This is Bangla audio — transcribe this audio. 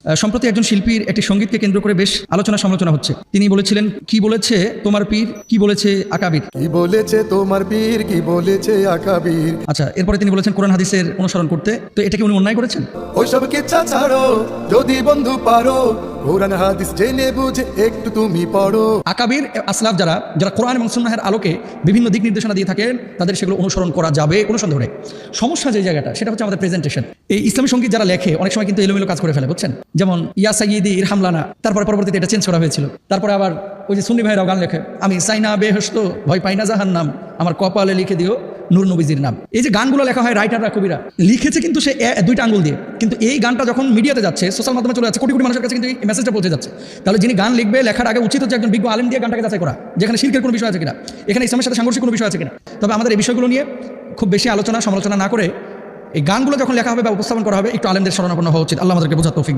সম্প্রতি একজন শিল্পীর একটি সঙ্গীতকে কেন্দ্র করে বেশ আলোচনা সমালোচনা হচ্ছে। তিনি বলেছিলেন, কি বলেছে তোমার পীর, কি বলেছে আকাবির। কি বলেছে তোমার পীর, কি বলেছে আকাবির। আচ্ছা, এরপরে তিনি বলেছেন কোরআন হাদিসের অনুসরণ করতে। তো এটা কি উনি অন্যায় করেছেন? ওইসব কিচ্ছা ছাড়ো, যদি বন্ধু পারো কোরআন হাদিস জেনে বুঝে একটু তুমি পড়ো। আকাবির আসলাফ যারা যারা কোরআন এবং সুন্নাহের আলোকে বিভিন্ন দিক নির্দেশনা দিয়ে থাকেন, তাদের সেগুলো অনুসরণ করা যাবে কোনো সন্দেহ নেই। সমস্যা যে জায়গাটা, সেটা হচ্ছে আমাদের প্রেজেন্টেশন। এই ইসলামী সঙ্গীত যারা লেখে অনেক সময় কিন্তু এলোমেলো কাজ করে ফেলে, বুঝছেন? যেমন ইয়া সাইয়্যিদি ইরহামলানা, তারপরে পরবর্তীতে এটা চেঞ্জ করা হয়েছিল। তারপরে আবার ওই যে সুন্নি ভাইরাও গান লেখে, আমি সাইনা বেহস্ত ভয় পাই না জাহান্নাম, আমার কপালে লিখে দিও নূর নবীজির নাম। এই যে গানগুলো লেখা হয়, রাইটাররা কবিরা লিখেছে কিন্তু সে দুইটা আঙ্গুল দিয়ে, কিন্তু এই গানটা যখন মিডিয়াতে যাচ্ছে, সোশ্যাল মাধ্যমে চলে যাচ্ছে, কোটি কোটি মানুষের কাছে কিন্তু এই মেসেজটা পৌঁছে যাচ্ছে। তাহলে যিনি গান লিখবে, লেখার আগে উচিত হচ্ছে একজন বিজ্ঞ আলেম দিয়ে গানটাকে যাচাই করা, যেখানে শিরকের কোনো বিষয় আছে কিনা, এখানে ইসলামের সাথে সাংঘর্ষিক কোনো বিষয় আছে কিনা। তবে আমাদের এই বিষয়গুলো নিয়ে খুব বেশি আলোচনা সমালোচনা না করে এই গানগুলো যখন লেখা হবে বা উপস্থাপন করা হবে, একটু আলেমদের শরণাপন্ন হওয়া উচিত। আল্লাহ আমাদেরকে বোঝার তৌফিক।